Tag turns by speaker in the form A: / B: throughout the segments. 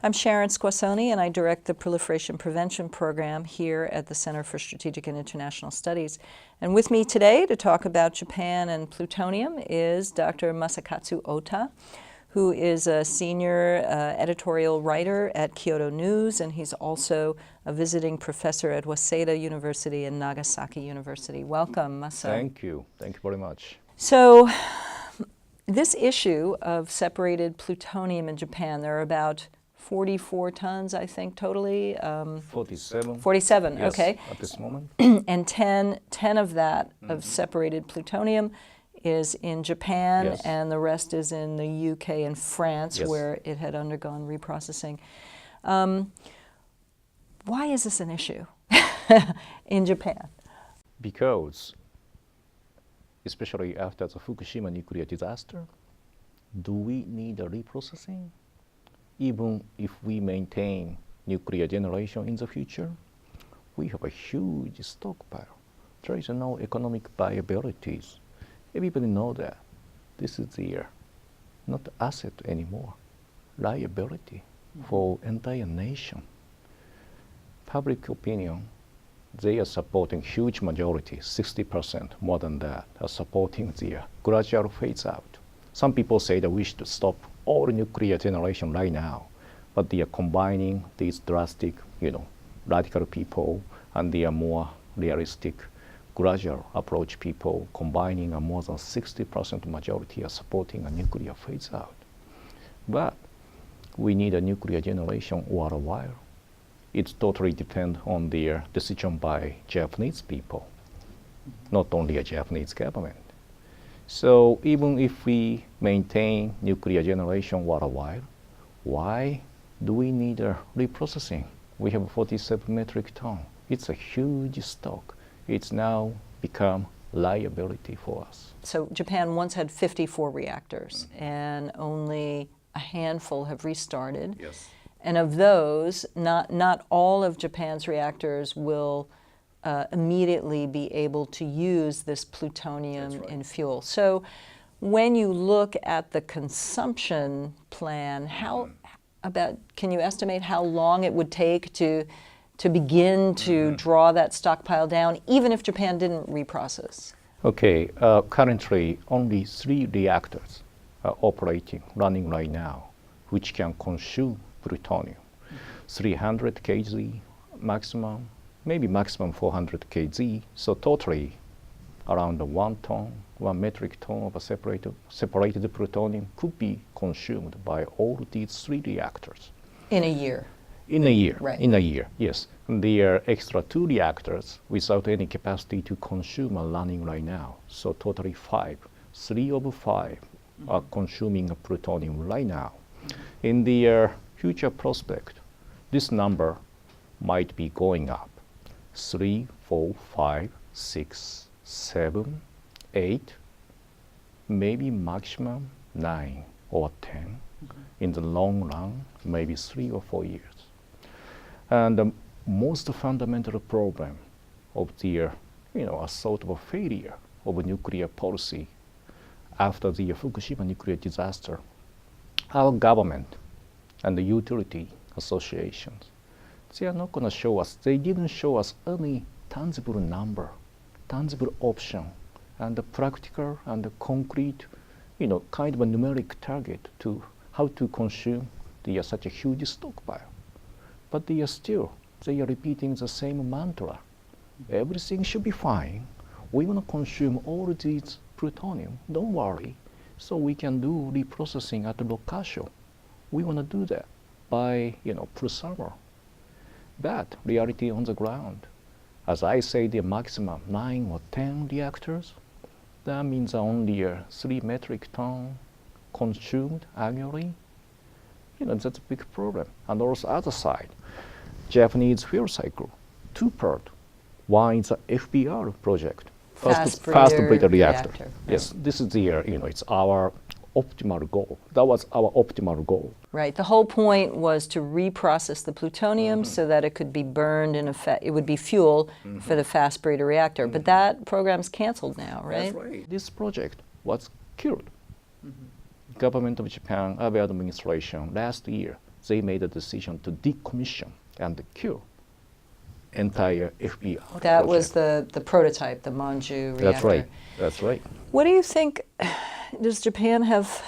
A: I'm Sharon Squassoni, and I direct the Proliferation Prevention Program here at the Center for Strategic and International Studies. And with me today to talk about Japan and plutonium is Dr. Masakatsu Ota, who is a senior editorial writer at Kyodo News, and he's also a visiting professor at Waseda University and Nagasaki University. Welcome, Masa.
B: Thank you. Thank you very much.
A: So, this issue of separated plutonium in Japan, there are about 44 tons, I think, totally.
B: 47.
A: 47,
B: yes,
A: okay.
B: at this moment.
A: And 10 of that, of separated plutonium, is in Japan,
B: Yes.
A: and the rest is in the UK and France,
B: Yes.
A: where it had undergone reprocessing. Why is this an issue in Japan?
B: Because, especially after the Fukushima nuclear disaster, do we need a reprocessing? Even if we maintain nuclear generation in the future, we have a huge stockpile. There is no economic viabilities. Everybody knows that. This is not asset anymore, liability for entire nation. Public opinion, they are supporting huge majority, 60%, more than that, are supporting the gradual phase out. Some people say that we should stop all nuclear generation right now, but they are combining these drastic, radical people and they are more realistic, gradual approach people, combining a more than 60% majority are supporting a nuclear phase out. But we need a nuclear generation for a while. It totally depends on their decision by Japanese people, not only a Japanese government. So even if we maintain nuclear generation for a while, why do we need a reprocessing? We have 47 metric ton. It's a huge stock. It's now become liability for us.
A: So Japan once had 54 reactors, and only a handful have restarted.
B: Yes.
A: And of those, not all of Japan's reactors will immediately be able to use this plutonium in fuel. So when you look at the consumption plan, can you estimate how long it would take to begin to draw that stockpile down, even if Japan didn't reprocess?
B: Okay, currently only 3 reactors are running right now, which can consume plutonium. 300 kg maximum, maybe maximum 400 kg, so totally around 1 metric ton of a separated plutonium could be consumed by all these 3 reactors.
A: In a year?
B: In a year,
A: right.
B: In a year, yes. And there are extra 2 reactors without any capacity to consume are running right now, so totally 5. 3 of 5 are consuming a plutonium right now. In the future prospect, this number might be going up. 3, 4, 5, 6, 7, 8, maybe maximum 9 or 10. In the long run, maybe 3 or 4 years. And the most fundamental problem of the, a sort of a failure of nuclear policy after the Fukushima nuclear disaster, our government and the utility associations, they are not going to show us, they didn't show us any tangible number, tangible option, and the practical and the concrete, kind of a numeric target to how to consume such a huge stockpile. But they are repeating the same mantra. Everything should be fine. We want to consume all these plutonium, don't worry. So we can do reprocessing at the location. We want to do that by, pre-summer. But reality on the ground, as I say, the maximum 9 or 10 reactors, that means only 3 metric ton consumed annually. That's a big problem. And also other side, Japanese fuel cycle, 2 parts. One is the FBR project, fast breeder reactor. Yes, this is it's our optimal goal. That was our optimal goal.
A: Right. The whole point was to reprocess the plutonium so that it could be burned in it would be fuel for the fast breeder reactor. But that program's canceled now, right?
B: That's right. This project was killed. Government of Japan, Abe administration, last year they made a decision to decommission and kill entire FBR
A: That
B: project.
A: was the prototype, the Manju reactor.
B: That's right. That's right.
A: What do you think? Does Japan have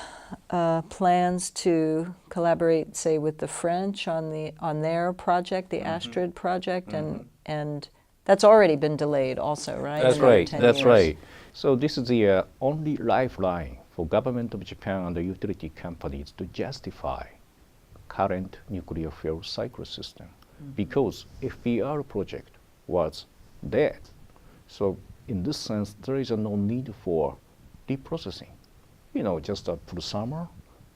A: plans to collaborate, say, with the French on their project, the Astrid project, and that's already been delayed, also, right?
B: That's
A: Another
B: right.
A: 10
B: That's
A: years.
B: right. So this is the only lifeline for government of Japan and the utility companies to justify current nuclear fuel cycle system, because FBR project was dead. So in this sense, there is no need for reprocessing. Just for summer,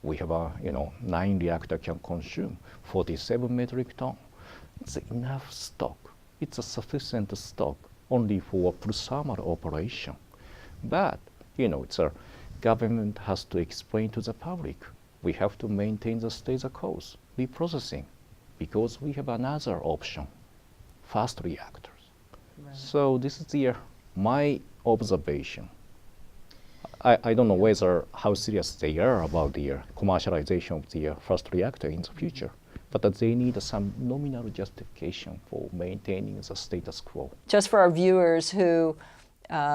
B: we have 9 reactor can consume 47 metric ton. It's enough stock. It's a sufficient stock only for summer operation. But it's a government has to explain to the public. We have to maintain the status quo, reprocessing, because we have another option, fast reactors.
A: Right.
B: So this is my observation. I don't know how serious they are about the commercialization of the first reactor in the future, but they need some nominal justification for maintaining the status quo.
A: Just for our viewers who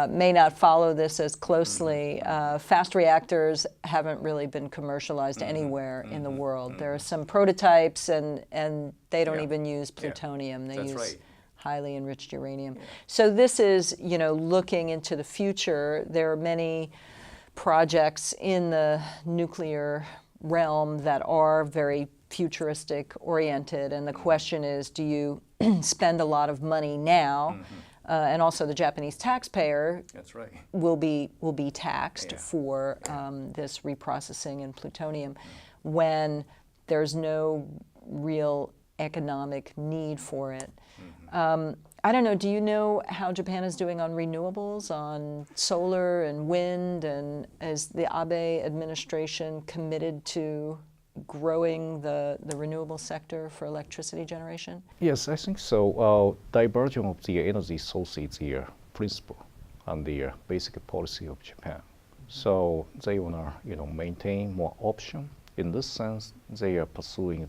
A: may not follow this as closely, fast reactors haven't really been commercialized anywhere in the world. There are some prototypes, and they don't even use plutonium. They
B: That's
A: use
B: right.
A: highly enriched uranium. So this is, looking into the future. There are many projects in the nuclear realm that are very futuristic oriented, and the question is, do you spend a lot of money now? And also the Japanese taxpayer
B: That's right.
A: will be taxed for this reprocessing and plutonium when there's no real economic need for it. I don't know, do you know how Japan is doing on renewables, on solar and wind, and is the Abe administration committed to growing the renewable sector for electricity generation?
B: Yes, I think so. Diversion of the energy source is the principle and the basic policy of Japan. So they want to, maintain more option. In this sense, they are pursuing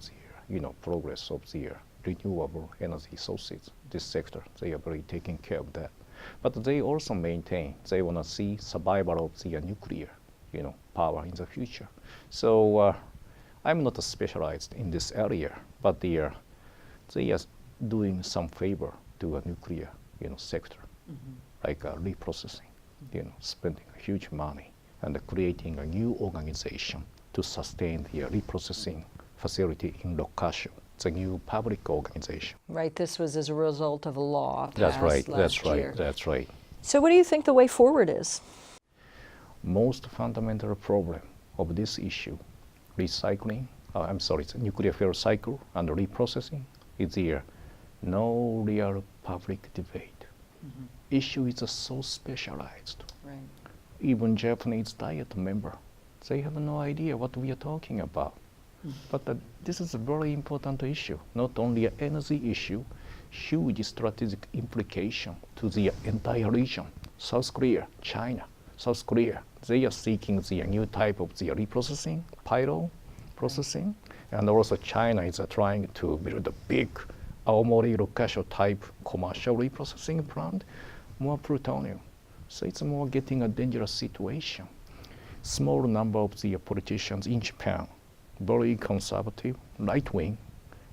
B: the, progress of the renewable energy sources. This sector, they are very taking care of that. But they also maintain, they want to see survival of the nuclear, power in the future. So I'm not specialized in this area, but they are doing some favor to a nuclear, sector, like reprocessing, spending huge money and creating a new organization to sustain the reprocessing facility in Rokkasho. It's a new public organization.
A: Right, this was as a result of a law passed
B: That's right.
A: last
B: That's right.
A: year.
B: That's right.
A: So what do you think the way forward is?
B: Most fundamental problem of this issue, recycling, it's a nuclear fuel cycle and reprocessing, is there no real public debate. Issue is so specialized.
A: Right.
B: Even Japanese Diet member, they have no idea what we are talking about. But this is a very important issue, not only an energy issue, huge strategic implication to the entire region. South Korea, China, South Korea, they are seeking the new type of the reprocessing, pyro processing, and also China is trying to build a big Aomori Rokkasho type commercial reprocessing plant, more plutonium. So it's more getting a dangerous situation. Small number of the politicians in Japan, very conservative, right-wing,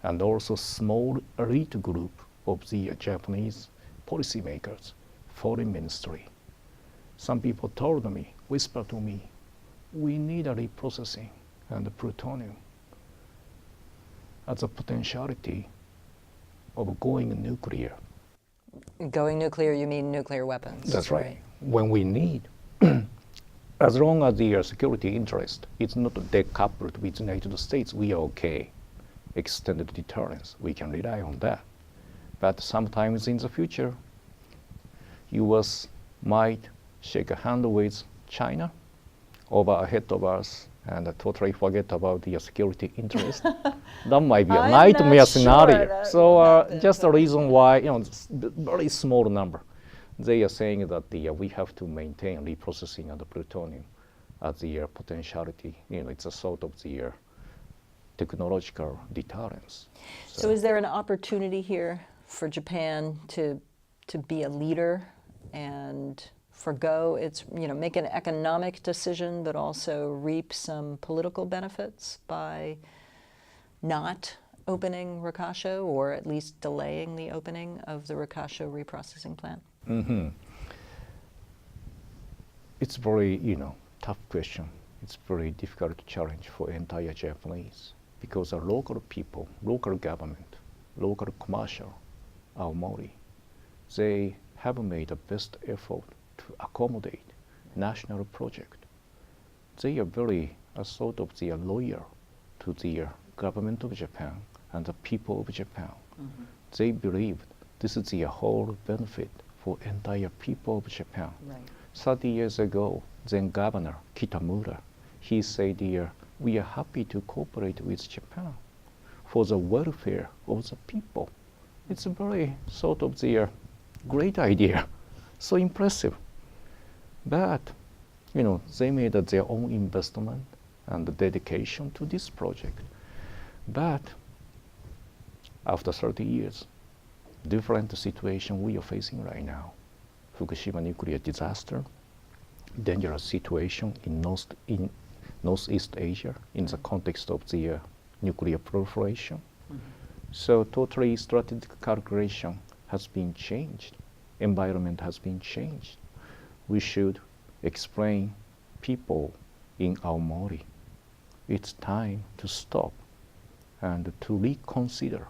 B: and also small elite group of the Japanese policymakers, foreign ministry. Some people told me, whispered to me, we need a reprocessing and the plutonium as a potentiality of going nuclear.
A: Going nuclear, you mean nuclear weapons?
B: That's right. When we need, as long as the security interest is not decoupled with the United States, we are okay. Extended deterrence, we can rely on that. But sometimes in the future, US might shake a hand with China over ahead of us and totally forget about the security interest. That might be a
A: I'm
B: nightmare
A: not sure
B: scenario.
A: that
B: So
A: will happen,
B: just a reason why, very small number. They are saying that we have to maintain reprocessing of the plutonium as the potentiality. It's a sort of the technological deterrence.
A: So is there an opportunity here for Japan to be a leader and forgo its, make an economic decision, but also reap some political benefits by not opening Rakasho, or at least delaying the opening of the Rakasho reprocessing plant?
B: It's very, tough question. It's very difficult challenge for entire Japanese, because the local people, local government, local commercial, Aomori, they have made the best effort to accommodate national project. They are very sort of they are loyal to the government of Japan and the people of Japan. They believe this is the whole benefit for entire people of Japan.
A: Right.
B: 30 years ago, then Governor Kitamura, he said here, we are happy to cooperate with Japan for the welfare of the people. It's a very sort of the great idea, so impressive. But, they made their own investment and dedication to this project. But after 30 years, different situation we are facing right now. Fukushima nuclear disaster, dangerous situation in Northeast Asia in the context of the nuclear proliferation. So totally strategic calculation has been changed. Environment has been changed. We should explain people in Aomori. It's time to stop and to reconsider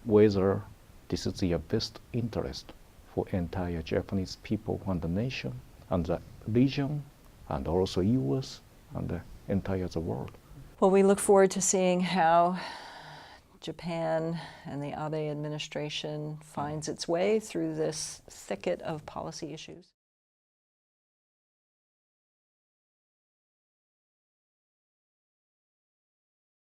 B: whether this is the best interest for entire Japanese people and the nation and the region and also US and the entire world.
A: Well, we look forward to seeing how Japan and the Abe administration finds its way through this thicket of policy issues.